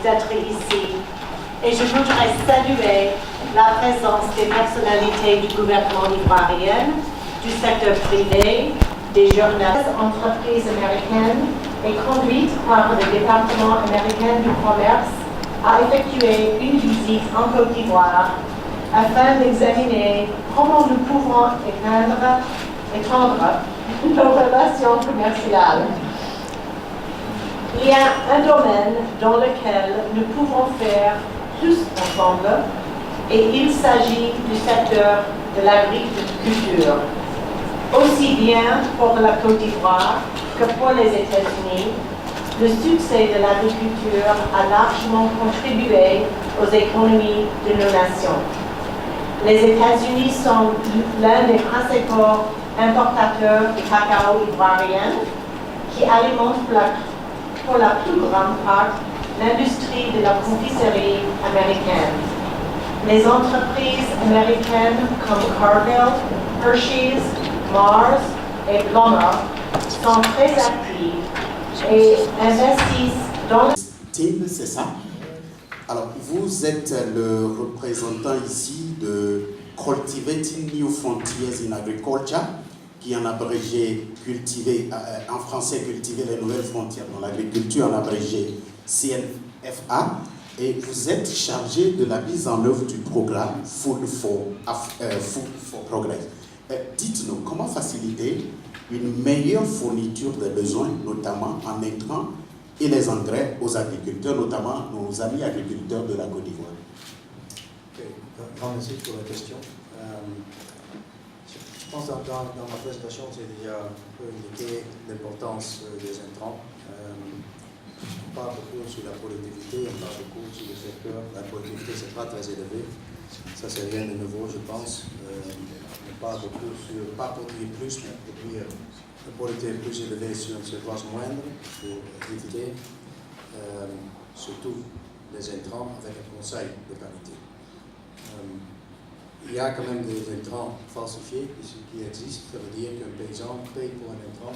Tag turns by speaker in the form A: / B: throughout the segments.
A: d'être ici et je voudrais saluer la présence des personnalités du gouvernement ivoirien, du secteur privé, des journalistes, entreprises américaines et conduite par le département américain du commerce à effectuer une visite en Côte d'Ivoire afin d'examiner comment nous pouvons étendre nos relations commerciales. Il y a un domaine dans lequel nous pouvons faire plus ensemble et il s'agit du secteur de l'agriculture. Aussi bien pour la Côte d'Ivoire que pour les États-Unis, le succès de l'agriculture a largement contribué aux économies de nos nations. Les États-Unis sont l'un des principaux importateurs de cacao ivoirien qui alimente pour la plus grande part l'industrie de la confiserie américaine. Les entreprises américaines comme Cargill, Hershey's, Mars et Blommer sont très actives et investissent dans le...
B: C'est ça. Alors, vous êtes le représentant ici de Cultivating New Frontiers in Agriculture, qui en abrégé cultiver, en français cultiver les nouvelles frontières dans l'agriculture, en abrégé CNFA, et vous êtes chargé de la mise en œuvre du programme Food for Progress. Dites-nous, comment faciliter une meilleure fourniture des besoins, notamment en intrants et les engrais aux agriculteurs, notamment nos amis agriculteurs de la Côte d'Ivoire?
C: Grand merci pour la question. Je pense que dans ma présentation, j'ai déjà un peu indiqué l'importance des intrants. On parle beaucoup sur la productivité, on parle beaucoup sur le secteur. La productivité, ce n'est pas très élevé. Ça, c'est rien de nouveau, je pense. On parle beaucoup sur, pas produire plus, mais produire une productivité plus élevée sur une surface moindre pour éviter surtout les intrants avec un conseil de qualité. Il y a quand même des intrants falsifiés qui existent. Ça veut dire qu'un paysan paye pour un intrant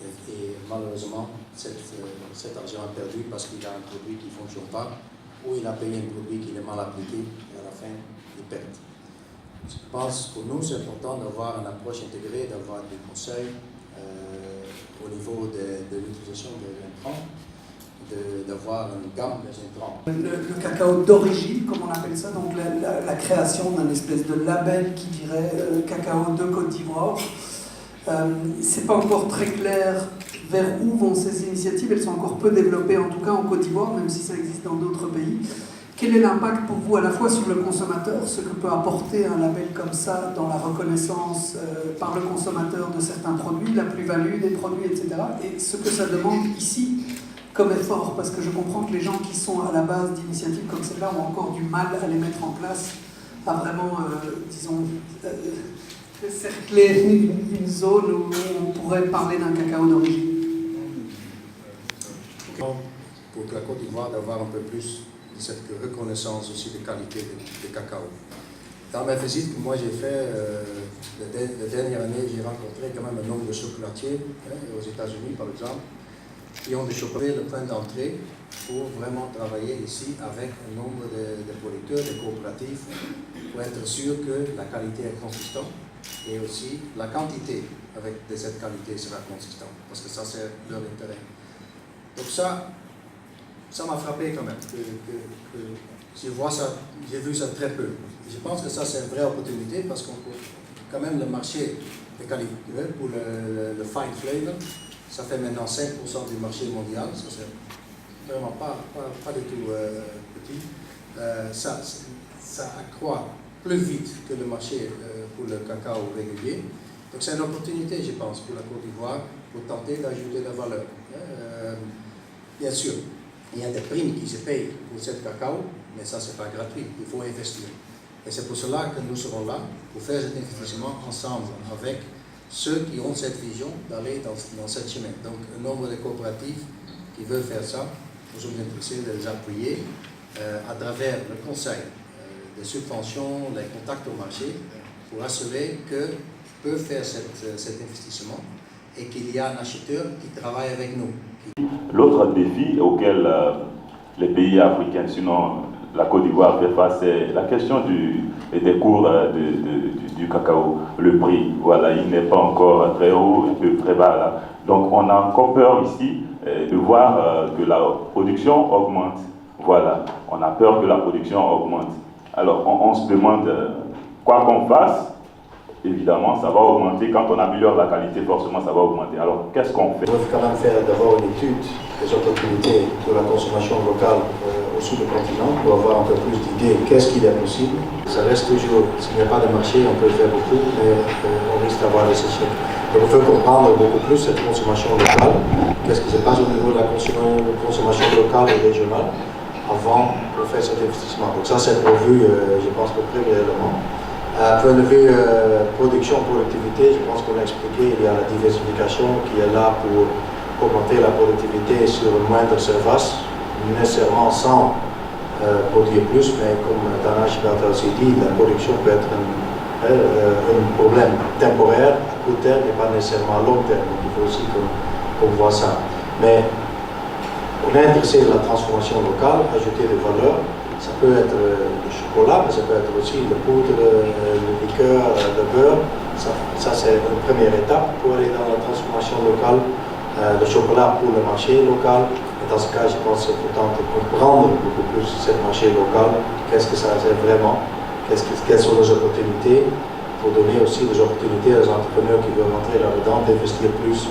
C: et malheureusement cet argent est perdu parce qu'il a un produit qui ne fonctionne pas ou il a payé un produit qui est mal appliqué et à la fin il perd. Je pense que pour nous c'est important d'avoir une approche intégrée, d'avoir des conseils au niveau de l'utilisation des intrants, d'avoir une gamme des intrants.
D: Le cacao d'origine, comme on appelle ça, donc la création d'un espèce de label qui dirait cacao de Côte d'Ivoire. C'est pas encore très clair vers où vont ces initiatives, elles sont encore peu développées, en tout cas en Côte d'Ivoire, même si ça existe dans d'autres pays. Quel est l'impact pour vous à la fois sur le consommateur, ce que peut apporter un label comme ça dans la reconnaissance par le consommateur de certains produits, la plus-value des produits, etc. et ce que ça demande ici comme effort, parce que je comprends que les gens qui sont à la base d'initiatives comme celle-là ont encore du mal à les mettre en place, à vraiment, disons, cercler une zone où on pourrait parler d'un cacao d'origine.
C: Pour la Côte d'Ivoire, d'avoir un peu plus de cette reconnaissance aussi de qualité de cacao. Dans ma visite que moi j'ai fait, la dernière année, j'ai rencontré quand même un nombre de chocolatiers, aux États-Unis par exemple, qui ont développé le point d'entrée pour vraiment travailler ici avec un nombre de producteurs, de coopératives, pour être sûr que la qualité est consistante et aussi la quantité avec de cette qualité sera consistante, parce que ça c'est leur intérêt. Donc ça m'a frappé quand même, j'ai vu ça très peu. Je pense que ça c'est une vraie opportunité parce qu'on peut quand même le marché de qualité pour le fine flavor. Ça fait maintenant 5% du marché mondial, ça c'est vraiment pas du tout petit. Ça accroît plus vite que le marché pour le cacao régulier. Donc c'est une opportunité, je pense, pour la Côte d'Ivoire, pour tenter d'ajouter la valeur. Bien sûr, il y a des primes qui se payent pour ce cacao, mais ça c'est pas gratuit, il faut investir. Et c'est pour cela que nous serons là, pour faire cet investissement ensemble avec ceux qui ont cette vision d'aller dans ce chemin. Donc, un nombre de coopératives qui veulent faire ça, nous sommes intéressés de les appuyer à travers le conseil, des subventions, les contacts au marché, pour assurer qu'ils peuvent faire cet investissement et qu'il y a un acheteur qui travaille avec nous.
E: L'autre défi auquel les pays africains, sinon la Côte d'Ivoire fait face, c'est la question des cours du cacao, le prix. Voilà, il n'est pas encore très haut, un peu très bas là. Donc on a encore peur ici de voir que la production augmente. Voilà, on a peur que la production augmente. Alors on se demande quoi qu'on fasse. Évidemment, ça va augmenter. Quand on améliore la qualité, forcément, ça va augmenter. Alors, qu'est-ce qu'on fait?
C: Il faut quand même faire d'abord une étude des opportunités de la consommation locale au sud du continent pour avoir un peu plus d'idées qu'est-ce qu'il est possible. Ça reste toujours, s'il n'y a pas de marché, on peut faire beaucoup, mais on risque d'avoir des échecs. Donc, il faut comprendre beaucoup plus cette consommation locale, qu'est-ce qui se passe au niveau de la consommation locale et régionale avant de faire cet investissement. Donc, ça, c'est prévu, je pense, très réellement. Point de vue production-productivité, je pense qu'on a expliqué, il y a la diversification qui est là pour augmenter la productivité sur une moindre surface, nécessairement sans produire plus, mais comme Dana Gilberto a aussi dit, la production peut être un problème temporaire, à court terme et pas nécessairement à long terme, donc il faut aussi qu'on voit ça. Mais on est intéressé de la transformation locale, ajouter des valeurs. Ça peut être le chocolat, mais ça peut être aussi le poudre, le liqueur, le beurre. Ça c'est une première étape pour aller dans la transformation locale. Le chocolat pour le marché local. Et dans ce cas, je pense qu'il faut tenter de comprendre beaucoup plus ce marché local. Qu'est-ce que ça sert vraiment? Quelles sont les opportunités? Pour donner aussi des opportunités aux entrepreneurs qui veulent rentrer là-dedans, d'investir plus